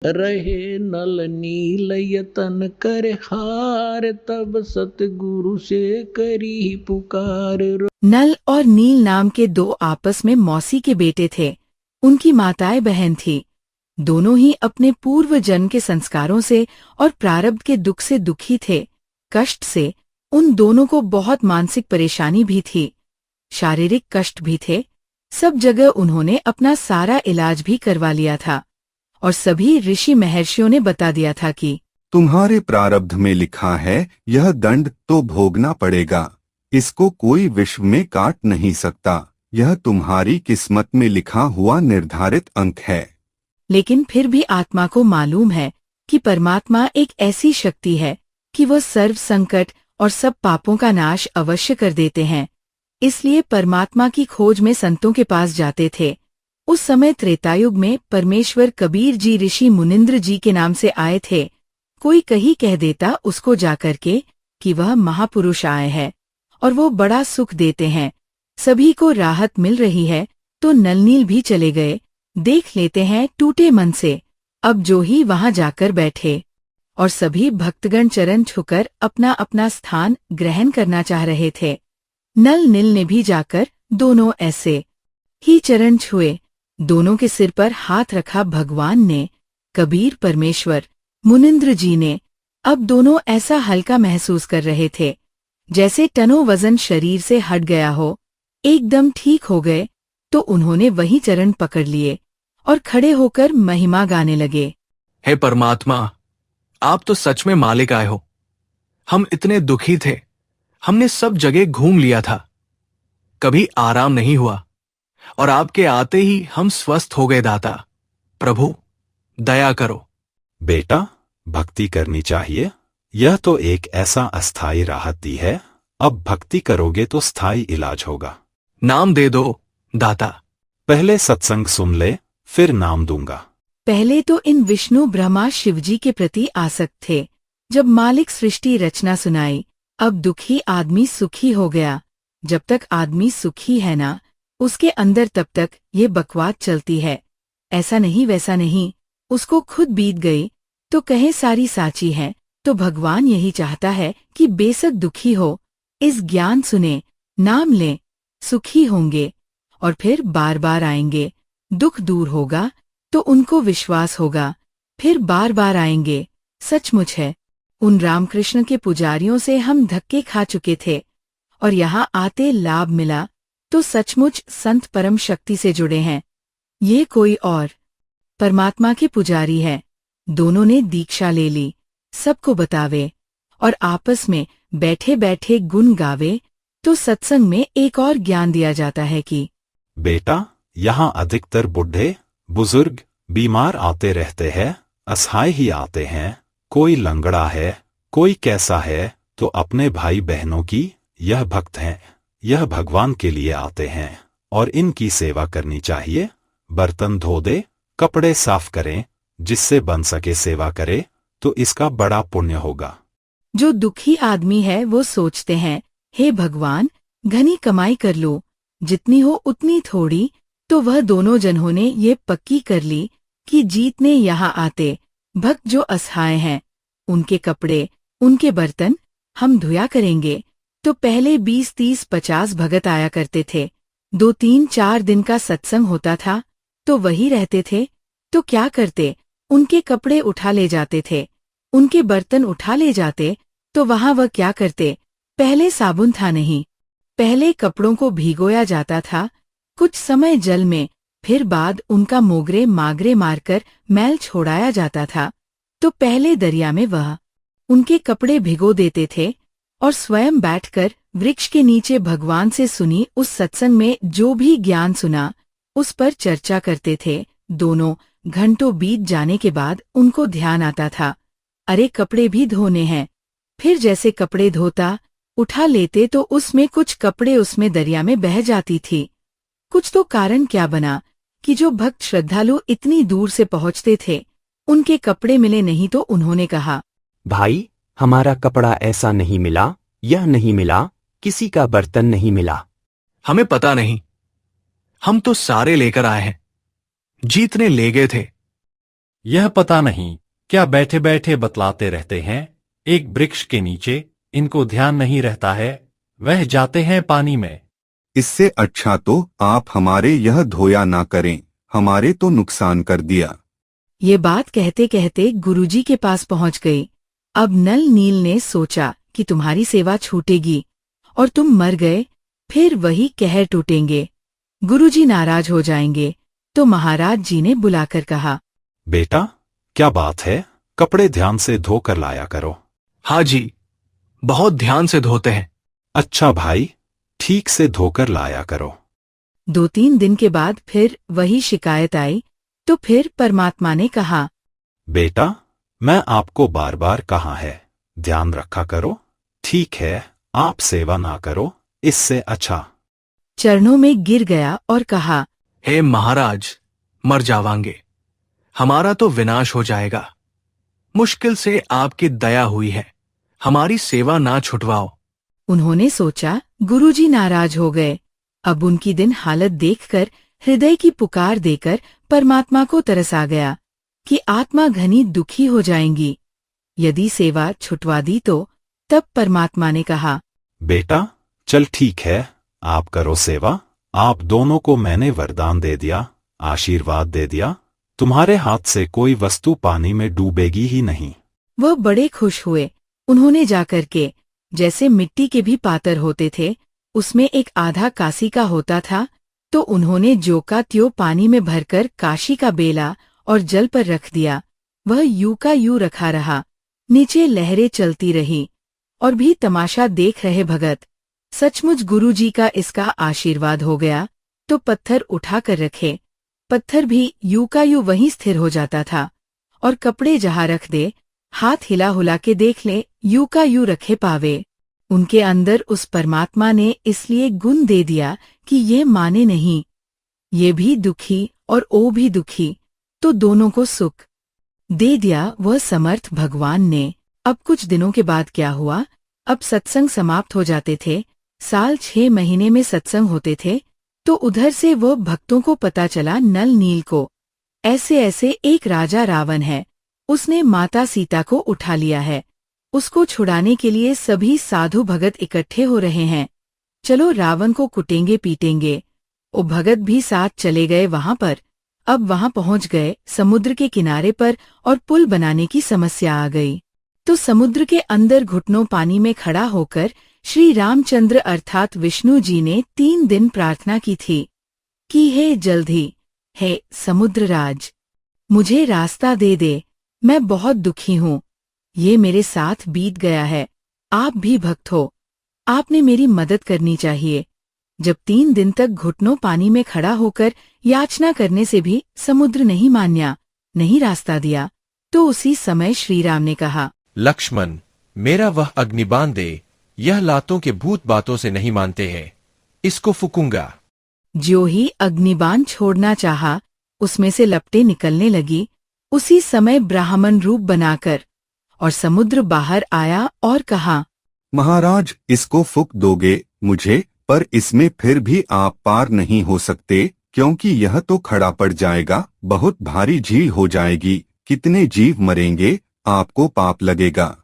रहे नल नील यतन कर हार, तब सतगुरु से करी पुकार। नल और नील नाम के दो आपस में मौसी के बेटे थे। उनकी माताएं बहन थी। दोनों ही अपने पूर्व जन्म के संस्कारों से और प्रारब्ध के दुख से दुखी थे। कष्ट से उन दोनों को बहुत मानसिक परेशानी भी थी, शारीरिक कष्ट भी थे। सब जगह उन्होंने अपना सारा इलाज भी करवा लिया था और सभी ऋषि महर्षियों ने बता दिया था कि तुम्हारे प्रारब्ध में लिखा है, यह दंड तो भोगना पड़ेगा। इसको कोई विश्व में काट नहीं सकता। यह तुम्हारी किस्मत में लिखा हुआ निर्धारित अंक है। लेकिन फिर भी आत्मा को मालूम है कि परमात्मा एक ऐसी शक्ति है कि वह सर्व संकट और सब पापों का नाश अवश्य कर देते हैं। इसलिए परमात्मा की खोज में संतों के पास जाते थे। उस समय त्रेतायुग में परमेश्वर कबीर जी ऋषि मुनिंद्र जी के नाम से आए थे। कोई कहीं कह देता उसको जाकर के कि वह महापुरुष आए हैं और वो बड़ा सुख देते हैं, सभी को राहत मिल रही है, तो नलनील भी चले गए। देख लेते हैं टूटे मन से। अब जो ही वहां जाकर बैठे और सभी भक्तगण चरण छूकर अपना अपना स्थान ग्रहण करना चाह रहे थे। नल नील ने भी जाकर दोनों ऐसे ही चरण छुए। दोनों के सिर पर हाथ रखा भगवान ने, कबीर परमेश्वर, मुनिंद्र जी ने। अब दोनों ऐसा हल्का महसूस कर रहे थे जैसे टनों वजन शरीर से हट गया हो। एकदम ठीक हो गए तो उन्होंने वही चरण पकड़ लिए और खड़े होकर महिमा गाने लगे। हे परमात्मा, आप तो सच में मालिक आए हो। हम इतने दुखी थे, हमने सब जगह घूम लिया था, कभी आराम नहीं हुआ, और आपके आते ही हम स्वस्थ हो गए। दाता प्रभु दया करो। बेटा, भक्ति करनी चाहिए। यह तो एक ऐसा अस्थायी राहत दी है। अब भक्ति करोगे तो स्थायी इलाज होगा। नाम दे दो दाता। पहले सत्संग सुन ले, फिर नाम दूंगा। पहले तो इन विष्णु ब्रह्मा शिवजी के प्रति आसक्त थे। जब मालिक सृष्टि रचना सुनाई, अब दुखी आदमी सुखी हो गया। जब तक आदमी सुखी है ना, उसके अंदर तब तक ये बकवाद चलती है, ऐसा नहीं वैसा नहीं। उसको खुद बीत गई तो कहे सारी साची है। तो भगवान यही चाहता है कि बेशक दुखी हो, इस ज्ञान सुने, नाम लें, सुखी होंगे और फिर बार बार आएंगे। दुख दूर होगा तो उनको विश्वास होगा, फिर बार बार आएंगे। सचमुच है, उन रामकृष्ण के पुजारियों से हम धक्के खा चुके थे और यहाँ आते लाभ मिला तो सचमुच संत परम शक्ति से जुड़े हैं। ये कोई और परमात्मा के पुजारी है। दोनों ने दीक्षा ले ली, सबको बतावे और आपस में बैठे बैठे गुण गावे। तो सत्संग में एक और ज्ञान दिया जाता है कि बेटा, यहाँ अधिकतर बुढ़े बुजुर्ग बीमार आते रहते हैं, असहाय ही आते हैं। कोई लंगड़ा है, कोई कैसा है, तो अपने भाई बहनों की यह भक्त हैं, यह भगवान के लिए आते हैं और इनकी सेवा करनी चाहिए। बर्तन धो दे, कपड़े साफ करें, जिससे बन सके सेवा करे तो इसका बड़ा पुण्य होगा। जो दुखी आदमी है वो सोचते हैं, हे भगवान, घनी कमाई कर लो, जितनी हो उतनी थोड़ी। तो वह दोनों जनों ने ये पक्की कर ली कि जीतने यहाँ आते भक्त जो असहाय हैं, उनके कपड़े, उनके बर्तन हम धोया करेंगे। तो पहले 20, 30, 50 भगत आया करते थे। 2, 3, 4 दिन का सत्संग होता था तो वही रहते थे। तो क्या करते, उनके कपड़े उठा ले जाते थे, उनके बर्तन उठा ले जाते। तो वहां वह क्या करते, पहले साबुन था नहीं, पहले कपड़ों को भिगोया जाता था, कुछ समय जल में, फिर बाद उनका मोगरे मागरे मारकर मैल छोड़ाया जाता था। तो पहले दरिया में वह उनके कपड़े भिगो देते थे और स्वयं बैठकर वृक्ष के नीचे भगवान से सुनी उस सत्संग में जो भी ज्ञान सुना उस पर चर्चा करते थे। दोनों घंटों बीत जाने के बाद उनको ध्यान आता था, अरे कपड़े भी धोने हैं। फिर जैसे कपड़े धोता उठा लेते तो उसमें कुछ कपड़े उसमें दरिया में बह जाती थी। कुछ तो कारण क्या बना कि जो भक्त श्रद्धालु इतनी दूर से पहुंचते थे उनके कपड़े मिले नहीं। तो उन्होंने कहा, भाई, हमारा कपड़ा ऐसा नहीं मिला, यह नहीं मिला, किसी का बर्तन नहीं मिला। हमें पता नहीं, हम तो सारे लेकर आए हैं, जीतने ले गए थे। यह पता नहीं क्या बैठे बैठे बतलाते रहते हैं। एक वृक्ष के नीचे इनको ध्यान नहीं रहता है, वह जाते हैं पानी में। इससे अच्छा तो आप हमारे यह धोया ना करें, हमारे तो नुकसान कर दिया। ये बात कहते कहते गुरुजी के पास पहुंच गई। अब नल नील ने सोचा कि तुम्हारी सेवा छूटेगी और तुम मर गए, फिर वही कहर टूटेंगे, गुरुजी नाराज हो जाएंगे। तो महाराज जी ने बुलाकर कहा, बेटा क्या बात है, कपड़े ध्यान से धोकर लाया करो। हाँ जी, बहुत ध्यान से धोते हैं। अच्छा भाई, ठीक से धोकर लाया करो। 2-3 दिन के बाद फिर वही शिकायत आई। तो फिर परमात्मा ने कहा, बेटा मैं आपको बार बार कहा है, ध्यान रखा करो। ठीक है, आप सेवा ना करो, इससे अच्छा। चरणों में गिर गया और कहा, हे महाराज, मर जावांगे, हमारा तो विनाश हो जाएगा। मुश्किल से आपकी दया हुई है, हमारी सेवा ना छुटवाओ। उन्होंने सोचा गुरुजी नाराज हो गए। अब उनकी दिन हालत देखकर हृदय की पुकार देकर परमात्मा को तरस आ गया कि आत्मा घनी दुखी हो जाएंगी यदि सेवा छुटवा दी तो। तब परमात्मा ने कहा, बेटा चल ठीक है, आप करो सेवा। आप दोनों को मैंने वरदान दे दिया, आशीर्वाद दे दिया, तुम्हारे हाथ से कोई वस्तु पानी में डूबेगी ही नहीं। वह बड़े खुश हुए। उन्होंने जाकर के, जैसे मिट्टी के भी पात्र होते थे, उसमें एक आधा कासी का होता था, तो उन्होंने ज्यों का त्यों पानी में भरकर काशी का बेला और जल पर रख दिया। वह यूं का यूं रखा रहा, नीचे लहरें चलती रही और भी तमाशा देख रहे भगत। सचमुच गुरुजी का इसका आशीर्वाद हो गया। तो पत्थर उठा कर रखे, पत्थर भी यूं का यूं वहीं स्थिर हो जाता था। और कपड़े जहाँ रख दे, हाथ हिला हुला के देख ले, यूं का यूं रखे पावे। उनके अंदर उस परमात्मा ने इसलिए गुण दे दिया कि ये माने नहीं, ये भी दुखी और ओ भी दुखी, तो दोनों को सुख दे दिया वह समर्थ भगवान ने। अब कुछ दिनों के बाद क्या हुआ, अब सत्संग समाप्त हो जाते थे। साल 6 महीने में सत्संग होते थे। तो उधर से वह भक्तों को पता चला नल नील को, ऐसे ऐसे एक राजा रावण है, उसने माता सीता को उठा लिया है, उसको छुड़ाने के लिए सभी साधु भगत इकट्ठे हो रहे हैं, चलो रावण को कुटेंगे पीटेंगे। वो भगत भी साथ चले गए वहां पर। अब वहां पहुंच गए समुद्र के किनारे पर और पुल बनाने की समस्या आ गई। तो समुद्र के अंदर घुटनों पानी में खड़ा होकर श्री रामचंद्र अर्थात विष्णु जी ने 3 दिन प्रार्थना की थी कि हे जल्दी, हे समुद्रराज, मुझे रास्ता दे दे, मैं बहुत दुखी हूँ, ये मेरे साथ बीत गया है, आप भी भक्त हो, आपने मेरी मदद करनी चाहिए। जब 3 दिन तक घुटनों पानी में खड़ा होकर याचना करने से भी समुद्र नहीं मान्या, नहीं रास्ता दिया, तो उसी समय श्रीराम ने कहा, लक्ष्मण, मेरा वह अग्निबाण दे, यह लातों के भूत बातों से नहीं मानते हैं, इसको फूकूंगा। ज्यों ही अग्निबाण छोड़ना चाहा, उसमें से लपटें निकलने लगी। उसी समय ब्राह्मण रूप बनाकर और समुद्र बाहर आया और कहा, महाराज इसको फूक दोगे मुझे, पर इसमें फिर भी आप पार नहीं हो सकते, क्योंकि यह तो खड़ा पड़ जाएगा, बहुत भारी झील हो जाएगी, कितने जीव मरेंगे, आपको पाप लगेगा।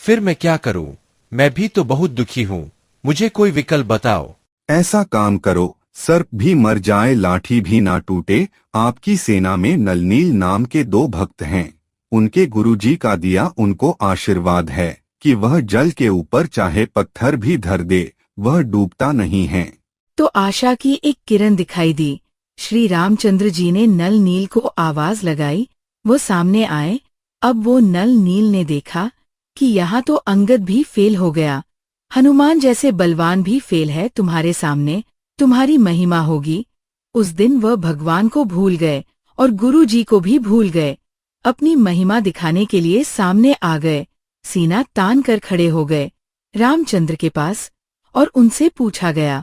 फिर मैं क्या करूं? मैं भी तो बहुत दुखी हूँ, मुझे कोई विकल्प बताओ। ऐसा काम करो, सर्प भी मर जाए, लाठी भी ना टूटे। आपकी सेना में नलनील नाम के 2 भक्त हैं, उनके गुरुजी का दिया उनको आशीर्वाद है कि वह जल के ऊपर चाहे पत्थर भी धर दे, वह डूबता नहीं है। तो आशा की एक किरण दिखाई दी। श्री रामचंद्र जी ने नल नील को आवाज लगाई, वो सामने आए। अब वो नल नील ने देखा कि यहाँ तो अंगद भी फेल हो गया, हनुमान जैसे बलवान भी फेल है तुम्हारे सामने, तुम्हारी महिमा होगी। उस दिन वह भगवान को भूल गए और गुरु जी को भी भूल गए, अपनी महिमा दिखाने के लिए सामने आ गए, सीना तान कर खड़े हो गए रामचंद्र के पास और उनसे पूछा गया,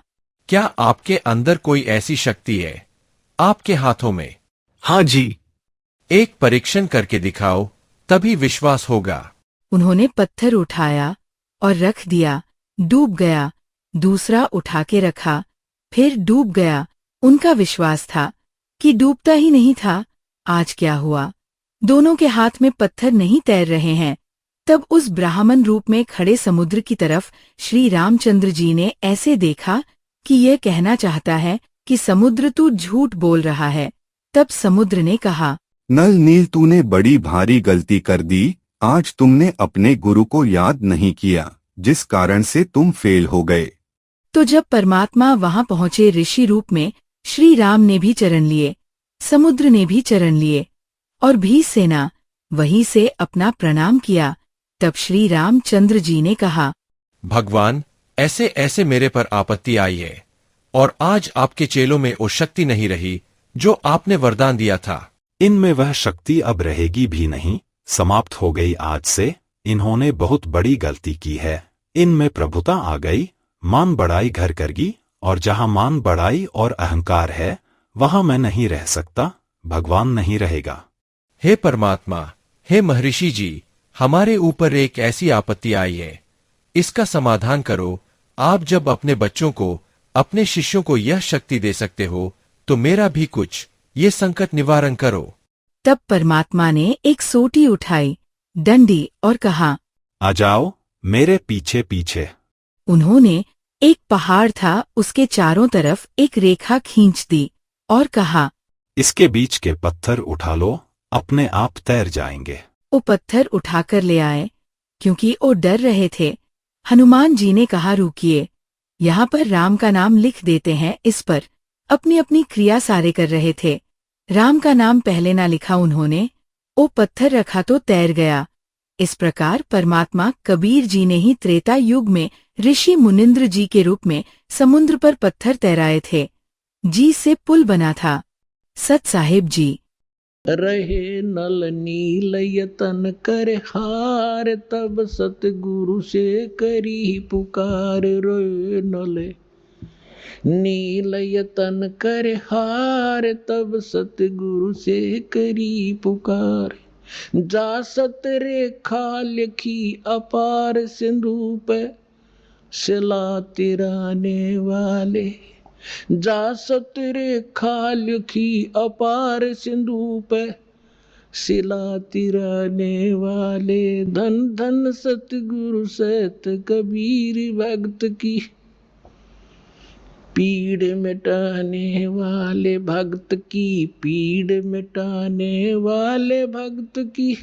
क्या आपके अंदर कोई ऐसी शक्ति है, आपके हाथों में? हाँ जी। एक परीक्षण करके दिखाओ, तभी विश्वास होगा। उन्होंने पत्थर उठाया और रख दिया, डूब गया। दूसरा उठा के रखा, फिर डूब गया। उनका विश्वास था कि डूबता ही नहीं था। आज क्या हुआ, दोनों के हाथ में पत्थर नहीं तैर रहे हैं। तब उस ब्राह्मण रूप में खड़े समुद्र की तरफ श्री रामचंद्र जी ने ऐसे देखा कि यह कहना चाहता है कि समुद्र तू झूठ बोल रहा है। तब समुद्र ने कहा, नल नील, तूने बड़ी भारी गलती कर दी। आज तुमने अपने गुरु को याद नहीं किया, जिस कारण से तुम फेल हो गए। तो जब परमात्मा वहां पहुंचे ऋषि रूप में, श्री राम ने भी चरण लिए, समुद्र ने भी चरण लिए और भी सेना वहीं से अपना प्रणाम किया। तब श्री रामचंद्र जी ने कहा, भगवान, ऐसे ऐसे मेरे पर आपत्ति आई है और आज आपके चेलों में वो शक्ति नहीं रही जो आपने वरदान दिया था। इनमें वह शक्ति अब रहेगी भी नहीं, समाप्त हो गई आज से। इन्होंने बहुत बड़ी गलती की है। इनमें प्रभुता आ गई, मान बढ़ाई घर करगी, और जहां मान बढ़ाई और अहंकार है वहां मैं नहीं रह सकता, भगवान नहीं रहेगा। हे परमात्मा, हे महर्षि जी, हमारे ऊपर एक ऐसी आपत्ति आई है, इसका समाधान करो। आप जब अपने बच्चों को, अपने शिष्यों को यह शक्ति दे सकते हो, तो मेरा भी कुछ ये संकट निवारण करो। तब परमात्मा ने एक सोटी उठाई, डंडी, और कहा, आ जाओ मेरे पीछे पीछे। उन्होंने एक पहाड़ था, उसके चारों तरफ एक रेखा खींच दी और कहा, इसके बीच के पत्थर उठा लो, अपने आप तैर जाएंगे। वो पत्थर उठाकर ले आए, क्योंकि वो डर रहे थे। हनुमान जी ने कहा, रुकिए, यहाँ पर राम का नाम लिख देते हैं। इस पर अपनी अपनी क्रिया सारे कर रहे थे। राम का नाम पहले ना लिखा उन्होंने, वो पत्थर रखा तो तैर गया। इस प्रकार परमात्मा कबीर जी ने ही त्रेता युग में ऋषि मुनिंद्र जी के रूप में समुद्र पर पत्थर तैराए थे। जी से पुल बना था। सत साहिब जी। रहे नल नील यतन कर हार, तब सतगुरु से करी पुकार। रोए नल नील यतन कर हार, तब सतगुरु से करी पुकार। जा सत रेखा लिखी अपार, सिंधु पे सिला तिराने वाले। जा सत रेखा लिखी अपार, सिंधु पे सिला तिराने वाले। धन धन सतगुरु सत कबीर भक्त की, पीड़ मिटाने वाले भक्त की, पीड़ मिटाने वाले भक्त की।